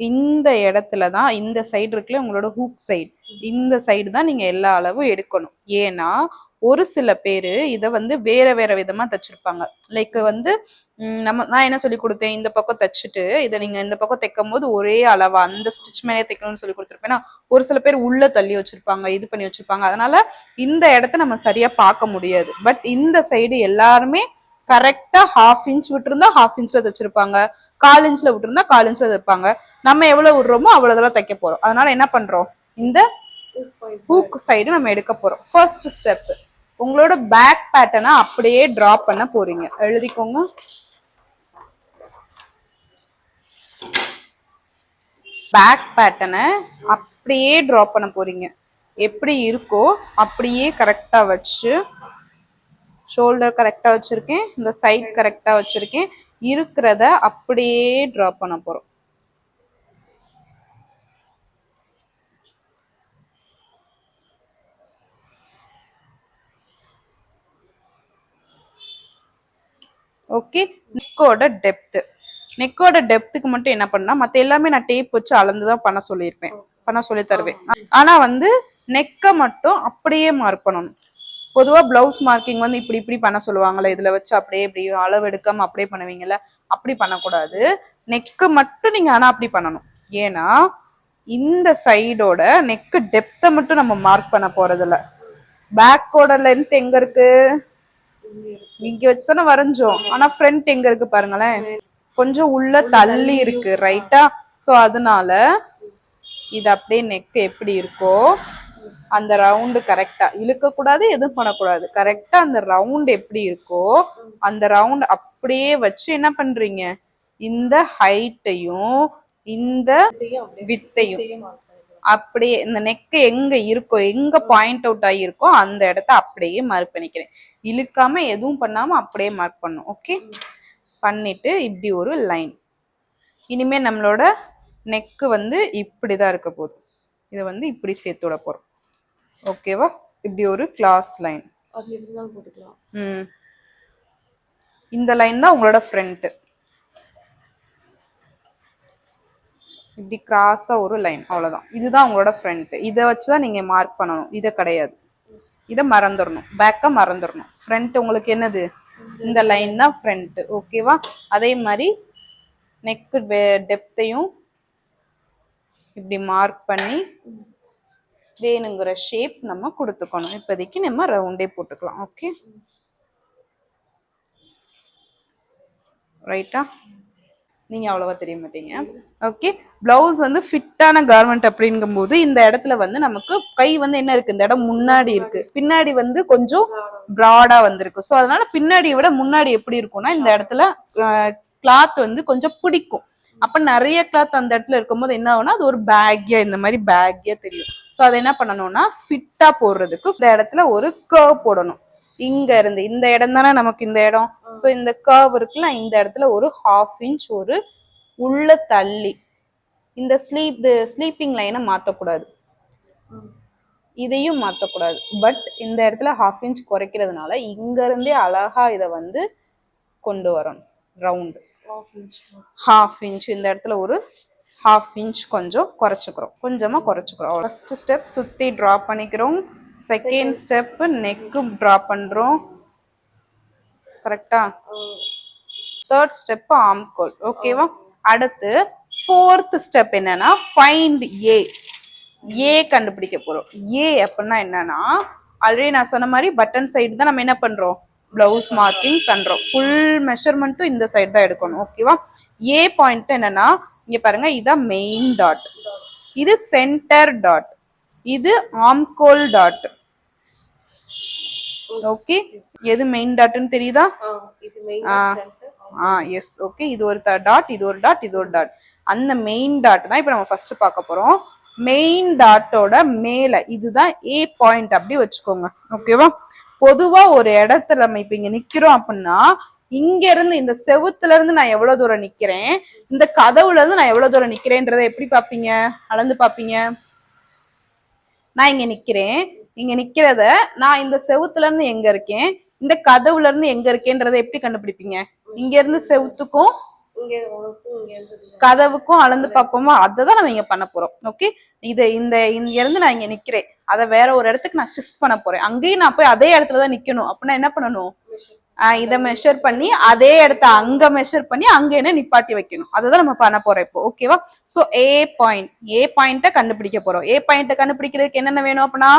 இந்த இடத்துல தான் இந்த சைடு இருக்குல்ல உங்களோட ஹூக் சைடு, இந்த சைடு தான் நீங்க எல்லா அளவும் எடுக்கணும். ஏன்னா ஒரு சில பேரு இதை வந்து வேற வேற விதமா தச்சிருப்பாங்க. லைக் வந்து நான் என்ன சொல்லி கொடுத்தேன், இந்த பக்கம் தச்சுட்டு இதை நீங்க இந்த பக்கம் தைக்கும் போது ஒரே அளவா அந்த ஸ்டிச் மேலே தைக்கணும்னு சொல்லி கொடுத்துருப்பேன்னா ஒரு சில பேர் உள்ள தள்ளி வச்சிருப்பாங்க, இது பண்ணி வச்சிருப்பாங்க. அதனால இந்த இடத்த நம்ம சரியா பார்க்க முடியாது. பட் இந்த சைடு எல்லாருமே கரெக்டா 1/2 இன்ச் விட்டுருந்தா 1/2 இன்ச்ல தச்சிருப்பாங்க, 1/4 இன்ச்ல விட்டுருந்தா 1/4 இன்ச்ல தைப்பாங்க. நம்ம எவ்வளவு விடுறோமோ அவ்வளவுதான் தைக்க போறோம். அதனால என்ன பண்றோம், இந்த ஹூக் சைடு நம்ம எடுக்க போறோம். ஃபர்ஸ்ட் ஸ்டெப், உங்களோட பேக் பேட்டர்னை அப்படியே டிரா பண்ண போறீங்க. எழுதிக்கோங்க. பேக் பேட்டர்னை அப்படியே டிரா பண்ண போறீங்க. எப்படி இருக்கோ அப்படியே கரெக்டா வச்சு, ஷோல்டர் கரெக்டா வச்சிருக்கேன், இந்த சைட் கரெக்டா வச்சிருக்கேன், இருக்கிறத அப்படியே டிரா பண்ண போறோம். ஓகே, நெக்கோட டெப்த், நெக்கோட டெப்த்துக்கு மட்டும் என்ன பண்ணா, மத்த எல்லாமே நான் டேப் வச்சு அளந்துதான் பண்ண சொல்லியிருப்பேன், பண்ண சொல்லி தருவேன். ஆனா வந்து நெக்கை மட்டும் அப்படியே மார்க் பண்ணணும். பொதுவா பிளவுஸ் மார்க்கிங் வந்து இப்படி இப்படி பண்ண சொல்லுவாங்கல்ல, இதுல வச்சு அப்படியே இப்படி அளவு எடுக்காம அப்படியே பண்ணுவீங்கல்ல, அப்படி பண்ணக்கூடாது. நெக்கு மட்டும் நீங்க ஆனா அப்படி பண்ணணும். ஏன்னா இந்த சைடோட நெக்கு டெப்த்தை மட்டும் நம்ம மார்க் பண்ண போறதில்ல. பேக்கோட லென்த் எங்க இருக்கு, இங்க வச்சுதானே வரைஞ்சோம். ஆனா ஃப்ரண்ட் எங்க இருக்கு பாருங்களேன், கொஞ்சம் உள்ள தள்ளி இருக்கு, ரைட்டா? சோ அதனால இது அப்படியே நெக் எப்படி இருக்கோ அந்த ரவுண்டு கரெக்டா இழுக்க கூடாது, எதுவும் பண்ணக்கூடாது. கரெக்டா அந்த ரவுண்ட் எப்படி இருக்கோ அந்த ரவுண்ட் அப்படியே வச்சு என்ன பண்றீங்க, இந்த ஹைட்டையும் இந்த வித்தையும் அப்படியே இந்த நெக் எங்க இருக்கோ, எங்க பாயிண்ட் அவுட் ஆகியிருக்கோ அந்த இடத்த அப்படியே மார்க் பண்ணிக்கிறேன். இழுக்காம எதுவும் பண்ணாம அப்படியே மார்க் பண்ணும். ஓகே, பண்ணிட்டு இப்படி ஒரு லைன். இனிமே நம்மளோட நெக்கு வந்து இப்படிதான் இருக்க போகுது. இதை வந்து இப்படி சேர்த்து விட போறோம். ஓகேவா? இப்படி ஒரு கிளாஸ் லைன். இந்த லைன் தான் உங்களோட ஃப்ரண்ட். இப்படி கிராஸா ஒரு லைன், அவ்வளவுதான். இதுதான் உங்களோட ஃப்ரண்ட். இதை வச்சுதான் நீங்க மார்க் பண்ணணும், இதை கிடையாது. இதை மறந்துடணும், பேக்கை மறந்துடணும். ஃப்ரண்ட் உங்களுக்கு என்னது, இந்த லைன் தான் ஃப்ரண்ட். ஓகேவா? அதே மாதிரி நெக்கு டெப்த்தையும் இப்படி மார்க் பண்ணி வேணுங்கிற ஷேப் நம்ம கொடுத்துக்கணும். இப்போதைக்கு நம்ம ரவுண்டே போட்டுக்கலாம். ஓகே, ரைட்டா? நீங்க அவ்வளவா தெரிய மாட்டீங்க. ஓகே, பிளவுஸ் வந்து ஃபிட்டான கார்மெண்ட் அப்படிங்கும் போது இந்த இடத்துல வந்து நமக்கு கை வந்து என்ன இருக்கு, இந்த இடம் முன்னாடி இருக்கு, பின்னாடி வந்து கொஞ்சம் ப்ராடா வந்திருக்கு. ஸோ அதனால பின்னாடியை விட முன்னாடி எப்படி இருக்கும்னா இந்த இடத்துல கிளாத் வந்து கொஞ்சம் பிடிக்கும். அப்ப நிறைய கிளாத் அந்த இடத்துல இருக்கும்போது என்ன ஆகும்னா அது ஒரு பேக்கியா, இந்த மாதிரி பேக்கியா தெரியும். ஸோ அதை என்ன பண்ணணும்னா ஃபிட்டா போடுறதுக்கு இந்த இடத்துல ஒரு கர்வ் போடணும். இங்க இருந்து இந்த இடம் தானே நமக்கு இந்த இடம். ஸோ இந்த கர்வ் இருக்குல்ல, இந்த இடத்துல ஒரு 1/2 இன்ச் ஒரு உள்ள தள்ளி இந்த ஸ்லீப்பிங் லைனை மாற்றக்கூடாது, இதையும் மாற்றக்கூடாது. பட் இந்த இடத்துல 1/2 இன்ச் குறைக்கிறதுனால இங்க இருந்தே அழகா இதை வந்து கொண்டு வரணும். ரவுண்டு 1/2 இன்ச் இந்த இடத்துல ஒரு 1/2 இன்ச் கொஞ்சம் குறைச்சிக்கிறோம், கொஞ்சமா குறைச்சிக்கிறோம். ஃபர்ஸ்ட் ஸ்டெப் சுத்தி டிரா பண்ணிக்கிறோம். செகண்ட் ஸ்டெப் நெக்கு டிரா பண்றோம். கரெக்டா? தேர்ட் ஸ்டெப் ஆம்கோல். ஓகேவா? அடுத்து ஃபோர்த் ஸ்டெப் என்னன்னா ஃபைண்ட் ஏ. ஏ கண்டுபிடிக்க போறோம். ஏ அப்படின்னா என்னன்னா, ஆல்ரெடி நான் சொன்ன மாதிரி பட்டன் சைடு தான் நம்ம என்ன பண்றோம், பிளவுஸ் மார்க்கிங் பண்றோம். ஃபுல் மெஷர்மெண்ட்டும் இந்த சைடு தான் எடுக்கணும். ஓகேவா? ஏ பாயிண்ட் என்னன்னா, இங்க பாருங்க, இதான் மெயின் டாட், இது சென்டர் டாட், இது ஆம்கோல் டாட். ஓகே, எது மெயின் டாட்னு தெரியுதா? எஸ். ஓகே, இது ஒரு டாட், இது ஒரு டாட், இது ஒரு டாட். அந்த மெயின் டாட் தான் இப்ப நம்ம ஃபர்ஸ்ட் பார்க்க போறோம். மெயின் டாட்டோட மேல இதுதான் ஏ பாயிண்ட், அப்படி வச்சுக்கோங்க. ஓகேவா? பொதுவா ஒரு இடத்துல நம்ம இப்ப இங்க நிக்கிறோம் அப்படின்னா இங்க இருந்து இந்த செவுத்துல இருந்து நான் எவ்வளவு தூரம் நிக்கிறேன், இந்த கதவுல இருந்து நான் எவ்வளவு தூரம் நிக்கிறேன்றதை எப்படி பாப்பீங்க, அளந்து பாப்பீங்க. நான் இங்க நிக்கிறேன், இங்க நிக்கிறத நான் இந்த செவுத்துல இருந்து எங்க இருக்கேன், இந்த கதவுல இருந்து எங்க இருக்கேன்றதை எப்படி கண்டுபிடிப்பீங்க? இங்க இருந்து செவுத்துக்கும் கதவுக்கும் அளந்து பார்ப்போமா, அதுதான் நம்ம இங்க பண்ண போறோம். ஓகே, இங்க இருந்து நான் இங்க நிக்கிறேன், அதை வேற ஒரு இடத்துக்கு நான் ஷிஃப்ட் பண்ண போறேன். அங்கேயும் நான் போய் அதே இடத்துலதான் நிக்கணும். அப்படின்னா என்ன பண்ணணும், இதை மெஷர் பண்ணி அதே இடத்த அங்க மெஷர் பண்ணி அங்க என்ன நிப்பாட்டி வைக்கணும். அதுதான் நம்ம பண்ண போறோம் இப்போ. ஓகேவா? சோ ஏ பாயிண்ட கண்டுபிடிக்க போறோம். ஏ பாயிண்ட கண்டுபிடிக்கிறதுக்கு என்னென்ன வேணும் அப்படின்னா,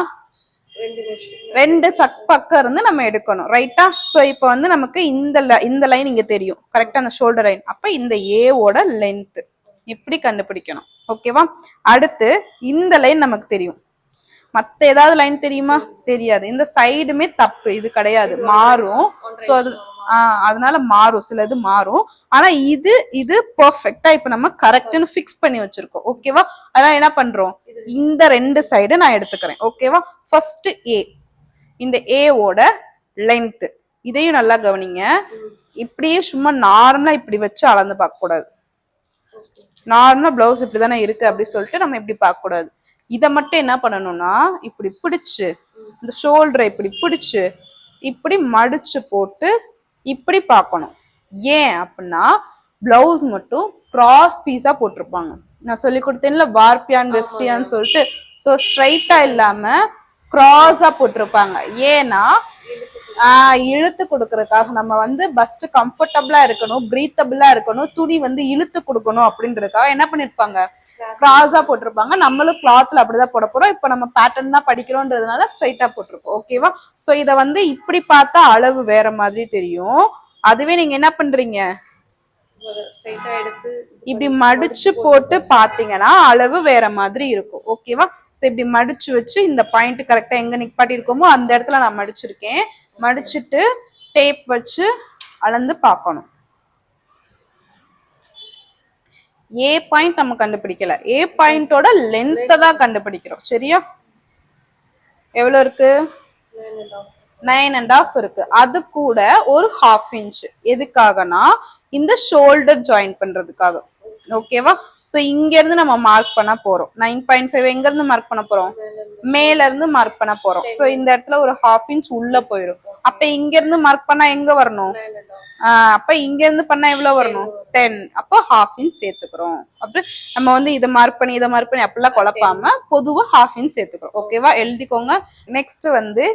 ரெண்டு பக்கம் இருந்து நம்ம எடுக்கணும். ரைட்டா? சோ இப்போ வந்து நமக்கு இந்த லைன் இங்க தெரியும் கரெக்டா, அந்த ஷோல்டர் லைன். அப்ப இந்த ஏவோட லென்த் இப்படி கண்டுபிடிக்கணும். ஓகேவா? அடுத்து இந்த லைன் நமக்கு தெரியும். மத்த ஏதாவது லைன் தெரியுமா? தெரியாது. இந்த சைடுமே தப்பு, இது கிடையாது, மாறும். சோ அது அதனால மாறும், சில இது மாறும். ஆனா இது பெர்ஃபெக்ட்டா இப்ப நம்ம கரெக்ட்னு ஃபிக்ஸ் பண்ணி வச்சிருக்கோம். ஓகேவா? அதனால என்ன பண்றோம், இந்த ரெண்டு சைடு நான் எடுத்துக்கிறேன். ஓகேவா? ஃபர்ஸ்ட் இந்த ஏவோட லென்த், இதையும் நல்லா கவனிங்க. இப்படியே சும்மா நார்மலா இப்படி வச்சு அளந்து பார்க்க கூடாது. நார்மலா பிளவுஸ் இப்படிதானே இருக்கு அப்படி சொல்லிட்டு நம்ம இப்படி பார்க்க கூடாது. இதை மட்டும் என்ன பண்ணணும்னா, இப்படி பிடிச்சு இந்த ஷோல்டரை இப்படி பிடிச்சு இப்படி மடிச்சு போட்டு இப்படி பார்க்கணும். ஏன் அப்படின்னா, பிளவுஸ் மட்டும் கிராஸ் பீஸா போட்டிருப்பாங்க. நான் சொல்லி கொடுத்தேன்ல வார்பியான் வெஃப்டியான்னு சொல்லிட்டு. ஸோ ஸ்ட்ரைட்டா இல்லாம கிராஸா போட்டிருப்பாங்க. ஏன்னா இழுத்து கொடுக்கறதுக்காக, நம்ம வந்து பஸ்ட் கம்ஃபர்டபுளா இருக்கணும், பிரீத்தபிளா இருக்கணும், துணி வந்து இழுத்து கொடுக்கணும் அப்படின்றதுக்காக என்ன பண்ணிருப்பாங்க, கிராஸா போட்டிருப்பாங்க. நம்மளும் கிளாத்ல அப்படிதான் போட போறோம். இப்ப நம்ம பேட்டர்ன் தான் படிக்கிறோம்ன்றதுனால ஸ்ட்ரைட்டா போட்டிருப்போம். ஓகேவா? சோ இத வந்து இப்படி பார்த்தா அளவு வேற மாதிரி தெரியும். அதுவே நீங்க என்ன பண்றீங்க, இப்படி மடிச்சு போட்டு பாத்தீங்கன்னா அளவு வேற மாதிரி இருக்கும். ஓகேவா? சோ இப்படி மடிச்சு வச்சு இந்த பாயிண்ட் கரெக்டா எங்க நிப்பாட்டி இருக்கோமோ அந்த இடத்துல நான் மடிச்சிருக்கேன். மடிச்சிட்டு டேப் வச்சு அளந்து பார்க்கணும். ஏ பாயிண்ட் நம்ம கண்டுபிடிக்கல, ஏ பாயிண்டோட லென்த்தை தான் கண்டுபிடிக்கிறோம். சரியா? எவ்வளவு இருக்கு, 9.5 இருக்கு. அது கூட ஒரு 1/2 இன்ச் எதுக்காகனா இந்த ஷோல்டர் ஜாயின் பண்றதுக்காக. ஓகேவா? சோ இங்க இருந்து நம்ம மார்க் பண்ண போறோம். 9.5 எங்க இருந்து மார்க் பண்ண போறோம், மேல இருந்து மார்க் பண்ண போறோம். சோ இந்த இடத்துல ஒரு 1/2 இன்ச் உள்ள போயிடும். அப்ப இங்க இருந்து மார்க் பண்ணா எங்க வரணும், அப்ப இங்க இருந்து பண்ணா எவ்வளவு வரணும், 10. அப்போ 1/2 இன்ச் சேர்த்துக்கிறோம். அப்படி நம்ம வந்து இதை மார்க் பண்ணி அப்படிலாம் குழப்பாம பொதுவா 1/2 இன்ச் சேர்த்துக்கிறோம். ஓகேவா? எழுதிக்கோங்க. நெக்ஸ்ட் வந்து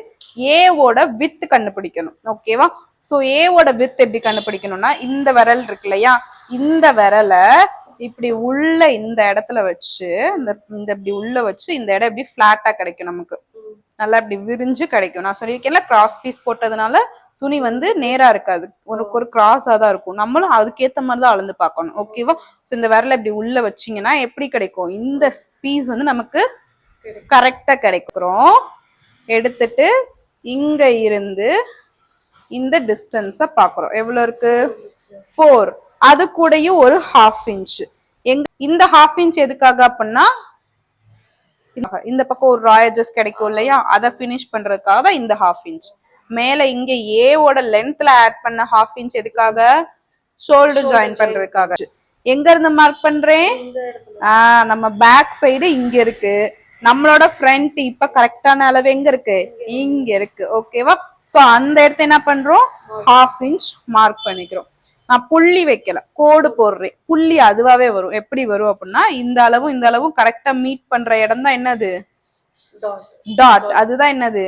ஏவோட வித் கண்டுபிடிக்கணும். ஓகேவா? சோ ஏவோட வித் எப்படி கண்டுபிடிக்கணும்னா, இந்த விரல் இருக்கு இல்லையா, இந்த விரலை இப்படி உள்ள இந்த இடத்துல வச்சு இந்த இப்படி உள்ள வச்சு இந்த இடம் இப்படி பிளாட்டா கிடைக்கும், நமக்கு நல்லா இப்படி விரிஞ்சு கிடைக்கும். நான் சொல்லியிருக்கேன்ல, கிராஸ் பீஸ் போட்டதுனால துணி வந்து நேரா இருக்காது, ஒரு கிராஸா தான் இருக்கும். நம்மளும் அதுக்கேத்த மாதிரிதான் அளந்து பார்க்கணும். ஓகேவா? சோ இந்த விரலை இப்படி உள்ள வச்சிங்கன்னா எப்படி கிடைக்கும், இந்த பீஸ் வந்து நமக்கு கரெக்டா கிடைக்கிறோம். எடுத்துட்டு இங்க இருந்து இந்த டிஸ்டன்ஸ பாக்குறோம். எவ்வளவு இருக்கு, 4. அது கூடயும் ஒரு 1/2 இன்ச். இந்த 1/2 இன்ச் எதுக்காக அப்படின்னா, இந்த பக்கம் ஒரு ராயஜஸ் கிடைக்கும் இல்லையா, அதை பினிஷ் பண்றதுக்காக தான் இந்த 1/2 இன்ச். மேல இங்க ஏவோட லென்த்ல ஆட் பண்ண 1/2 இன்ச் எதுக்காக, ஷோல்டர் ஜாயின் பண்றதுக்காக. எங்க இருந்து மார்க் பண்றேன், நம்ம பேக் சைடு இங்க இருக்கு, நம்மளோட ஃப்ரண்ட் இப்ப கரெக்டான அளவு எங்க இருக்கு, இங்க இருக்கு. ஓகேவா? சோ அந்த இடத்த என்ன பண்றோம், 1/2 இன்ச் மார்க் பண்ணிக்கிறோம். நான் புள்ளி வைக்கல, கோடு போடுறேன். புள்ளி அதுவாவே வரும். எப்படி வரும் அப்படின்னா, இந்த அளவும் கரெக்டா மீட் பண்ற இடம் தான் என்னது, டாட். அதுதான் என்னது,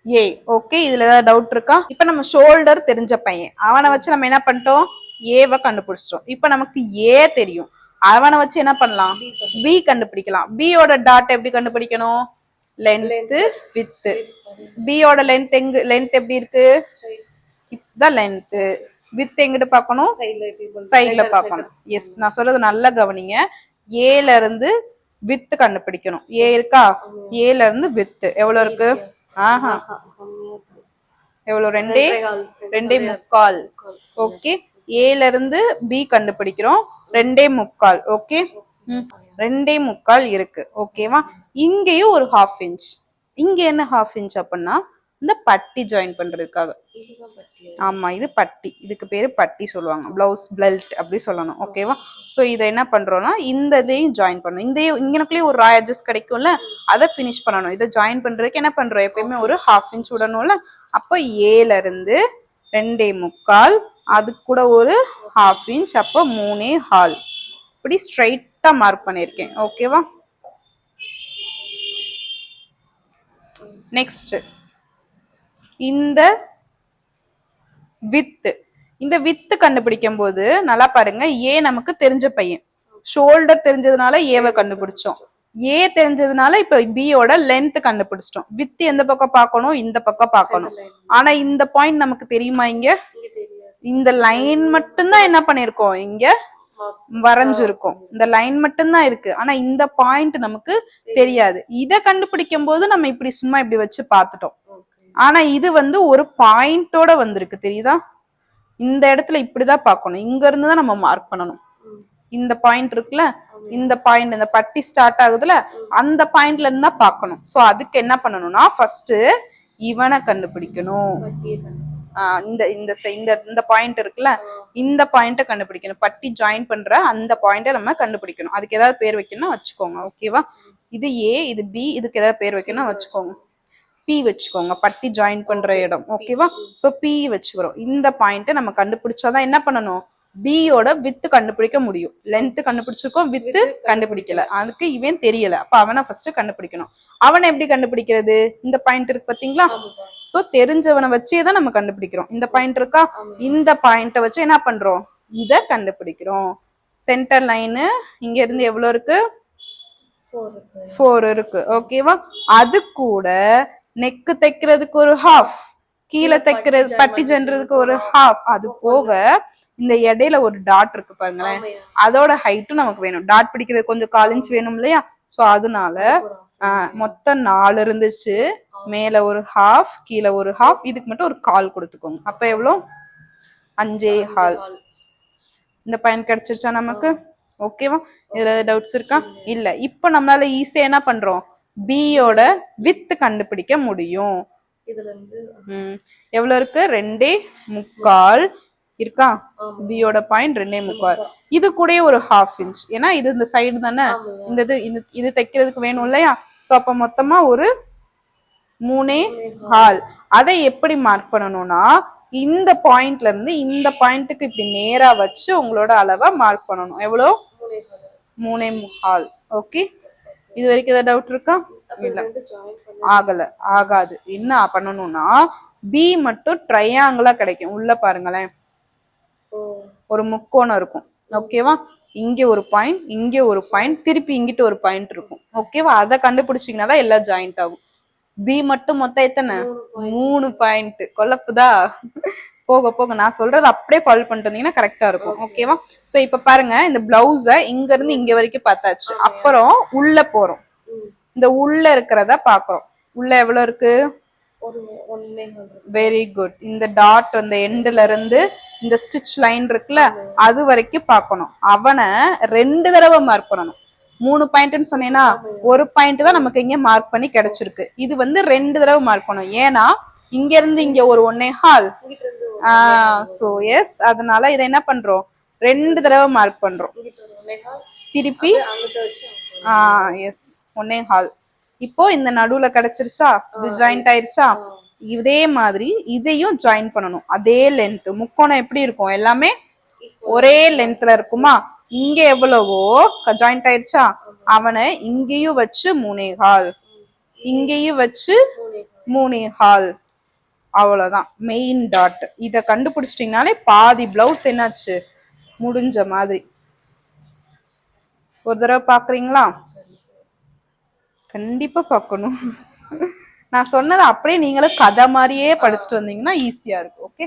ஏ. ஓகே, இதுல ஏதாவது டவுட் இருக்கா? இப்ப நம்ம ஷோல்டர் தெரிஞ்ச பையன், அவனை வச்சு நம்ம என்ன பண்ணிட்டோம், ஏவை கண்டுபிடிச்சிட்டோம். இப்ப நமக்கு ஏ தெரியும், அவனை வச்சு என்ன பண்ணலாம், பி கண்டுபிடிக்கலாம். பியோட டாட் எப்படி கண்டுபிடிக்கணும், லென்த் வித். பியோட லென்த் எப்படி இருக்கு, இதுதான் லென்த். வித் எங்கிட்ட பார்க்கணும், சைட்ல பார்க்கணும். எஸ், நான் சொல்றது நல்லா கவனிங்க. ஏல இருந்து வித் கண்டுபிடிக்கணும். ஏ இருக்கா, ஏல இருந்து வித் எவ்வளவு இருக்கு, எவ்வளவு, 2.25. ஓகே, ஏல இருந்து பி கண்டுபிடிக்கிறோம், 2.25. ஓகே, 2.25 இருக்கு. ஓகேவா? இங்கேயும் ஒரு 1/2 இன்ச். இங்க என்ன 1/2 இன்ச் அப்படின்னா, இந்த பட்டி ஜாயின் பண்றதுக்காக. ஆமா, இது பட்டி, இதுக்கு பேரு பட்டி சொல்லுவாங்க, பிளவுஸ் பெல்ட் அப்படி சொல்லணும். ஓகேவா? சோ இதை என்ன பண்றோம்னா, இந்த இதையும் ஜாயின் பண்ணணும். இந்த இங்கனக்குள்ளேயே ஒரு ராய் அட்ஜஸ்ட் கிடைக்கும்ல, அதை பினிஷ் பண்ணணும். இதை ஜாயின் பண்றதுக்கு என்ன பண்றோம், எப்பயுமே ஒரு 1/2 இன்ச் விடணும்ல. அப்போ ஏல இருந்து 2.25 அது கூட ஒரு 1/2 இன்ச், அப்போ 3.25. இப்படி ஸ்ட்ரைட்டா மார்க் பண்ணியிருக்கேன். ஓகேவா? நெக்ஸ்ட் இந்த வித்து, இந்த வித்து கண்டுபிடிக்கும் போது நல்லா பாருங்க, ஏ நமக்கு தெரிஞ்ச பையன், ஷோல்டர் தெரிஞ்சதுனால ஏவை கண்டுபிடிச்சோம், ஏ தெரிஞ்சதுனால இப்ப பியோட லென்த் கண்டுபிடிச்சிட்டோம். வித் எந்த பக்கம் பார்க்கணும்? இந்த பக்கம் பார்க்கணும். ஆனா இந்த பாயிண்ட் நமக்கு தெரியுமா? இங்க இந்த லைன் மட்டும்தான் என்ன பண்ணிருக்கோம், இங்க வரைஞ்சிருக்கோம். இந்த லைன் மட்டும்தான் இருக்கு, ஆனா இந்த பாயிண்ட் நமக்கு தெரியாது. இத கண்டுபிடிக்கும் போது நம்ம இப்படி சும்மா இப்படி வச்சு பார்த்துட்டோம். ஆனா இது வந்து ஒரு பாயிண்டோட வந்திருக்கு, தெரியுதா? இந்த இடத்துல இப்படிதான் பார்க்கணும், இங்க இருந்துதான் நம்ம மார்க் பண்ணணும். இந்த பாயிண்ட் இருக்குல்ல, இந்த பாயிண்ட், இந்த பட்டி ஸ்டார்ட் ஆகுதுல, அந்த பாயிண்ட்ல இருந்து தான் பார்க்கணும். சோ அதுக்கு என்ன பண்ணணும்னா, ஃபர்ஸ்ட் இவனை கண்டுபிடிக்கணும். இந்த இந்த இந்த பாயிண்ட் இருக்குல்ல, இந்த பாயிண்ட கண்டுபிடிக்கணும். பட்டி ஜாயின் பண்ற அந்த பாயிண்ட நம்ம கண்டுபிடிக்கணும். அதுக்கு ஏதாவது பேர் வைக்கணும்னா வச்சுக்கோங்க. ஓகேவா? இது ஏ, இது பி, இதுக்கு ஏதாவது பேர் வைக்கணும்னா வச்சுக்கோங்க. பி வச்சுக்கோங்க, பட்டி ஜாயின் பண்ற இடம். ஓகேவா? சோ பி வச்சுக்கிறோம். இந்த பாயிண்ட நம்ம கண்டுபிடிச்சாதான் என்ன பண்ணணும், பியோட வித்து கண்டுபிடிக்க முடியும். லென்த் கண்டுபிடிச்சிருக்கோம், வித்து கண்டுபிடிக்கல. அதுக்கு இவன் தெரியல, அப்ப அவனை ஃபர்ஸ்ட் கண்டுபிடிக்கணும். அவனை எப்படி கண்டுபிடிக்கிறது? இந்த பாயிண்ட் இருக்கு பாத்தீங்களா? சோ தெரிஞ்சவனை வச்சே தான் நம்ம கண்டுபிடிக்கிறோம். இந்த பாயிண்ட் இருக்கா, இந்த பாயிண்ட வச்சு என்ன பண்றோம், இத கண்டுபிடிக்கிறோம். சென்டர் லைனு இங்க இருந்து எவ்வளவு இருக்கு? 4 இருக்கு. ஓகேவா? அது கூட நெக்கு தைக்கிறதுக்கு ஒரு 1/2, கீழே தைக்கிறது பட்டி ஜன்றதுக்கு ஒரு 1/2, அது போக இந்த இடையில ஒரு டாட் இருக்கு பாருங்களேன், அதோட ஹைட்டும் நமக்கு வேணும். டாட் பிடிக்கிறது கொஞ்சம் 1/4 இன்ச் வேணும் இல்லையா? சோ அதனால மொத்தம் 4 இருந்துச்சு, மேல ஒரு 1/2, கீழே ஒரு 1/2, இதுக்கு மட்டும் ஒரு 1/4 கொடுத்துக்கோங்க. அப்ப எவ்வளவு? 5.25. இந்த பாயிண்ட் கிடைச்சிருச்சா நமக்கு? ஓகேவா? இதுல டவுட்ஸ் இருக்கா? இல்ல. இப்ப நம்மளால ஈஸியா என்ன பண்றோம், பியோட வித் கண்டுபிடிக்க முடியும். இதுல இருந்து எவ்வளவு இருக்கு? 2.25 இருக்கா? பியோட பாயிண்ட் 2.25. இது கூட ஒரு 1/2 இன்ச், ஏன்னா இது இந்த சைடு தானே, இந்த இது தைக்கிறதுக்கு வேணும் இல்லையா? சோ அப்ப மொத்தமா ஒரு 3.25. அதை எப்படி மார்க் பண்ணணும்னா, இந்த பாயிண்ட்ல இருந்து இந்த பாயிண்ட்டுக்கு இப்படி நேரா வச்சு உங்களோட அளவை மார்க் பண்ணணும். எவ்வளவு? 3.25. ஓகே, இது வரைக்கும் ஏதாவது டவுட் இருக்கா? இல்ல, ஆகல, ஆகாது. என்ன பண்ணணும்னா, பி மட்டும் ட்ரையாங்கிளா கிடைக்கும். உள்ள பாருங்களேன், ஒரு முக்கோணம் இருக்கும். ஓகேவா? இங்க ஒரு பாயிண்ட், இங்க ஒரு பாயிண்ட், திருப்பி இங்கிட்ட ஒரு பாயிண்ட் இருக்கும். ஓகேவா? அதை கண்டுபிடிச்சிங்கன்னா தான் எல்லாம் ஜாயிண்ட் ஆகும். பி மட்டும் மொத்தம் எத்தனை? 3 பாயிண்ட். கொல்லப்புதா? போக போக நான் சொல்றது அப்படியே ஃபாலோ பண்ணிட்டு வந்தீங்கன்னா கரெக்டா இருக்கும். ஓகேவா? சோ இப்ப பாருங்க, இந்த பிளவுஸ இங்க இருந்து இங்க வரைக்கும் பார்த்தாச்சு. அப்புறம் உள்ள போறோம், இந்த உள்ள இருக்கிறத பாக்குறோம். உள்ள எவ்வளவு இருக்கு? Very good. இந்த டாட் அந்த எண்ட்ல இருந்து இந்த ஸ்டிச் லைன் இருக்குல்ல, அது வரைக்கும் பார்க்கணும். அவனை 2 தடவை மார்க் பண்ணணும். 3 பாயிண்ட்னு சொன்னேன்னா, ஒரு பாயிண்ட் தான் நமக்கு இங்க மார்க் பண்ணி கிடைச்சிருக்கு. இது வந்து 2 தடவை மார்க் பண்ணணும். ஏன்னா இங்க இருந்து இங்க ஒரு 1.25. சோ எஸ், அதனால இதை என்ன பண்றோம், 2 தடவை மார்க் பண்றோம். திருப்பி எஸ் 1.25. இப்போ இந்த நடுவுல கிடைச்சிருச்சா? இது ஜாயிண்ட் ஆயிருச்சா? இதே மாதிரி இதையும் ஜாயின் பண்ணணும். அதே லென்த், முக்கோணம் எப்படி இருக்கும், எல்லாமே ஒரே லென்த்ல இருக்குமா? இங்க எவ்வளவோ ஜாயிண்ட் ஆயிருச்சா? அவனை இங்கேயும் வச்சு 3.25, இங்கேயும் வச்சு 3.25. அவ்வளவுதான் மெயின் டாட். இத கண்டுபிடிச்சிட்டீங்கனாலே பாதி பிளவுஸ் என்னாச்சு, முடிஞ்ச மாதிரி. ஒரு தடவை பாக்குறீங்களா? கண்டிப்பா பார்க்கணும். நான் சொன்னதை அப்படியே நீங்களும் கதை மாதிரியே படிச்சுட்டு வந்தீங்கன்னா ஈஸியா இருக்கும். ஓகே.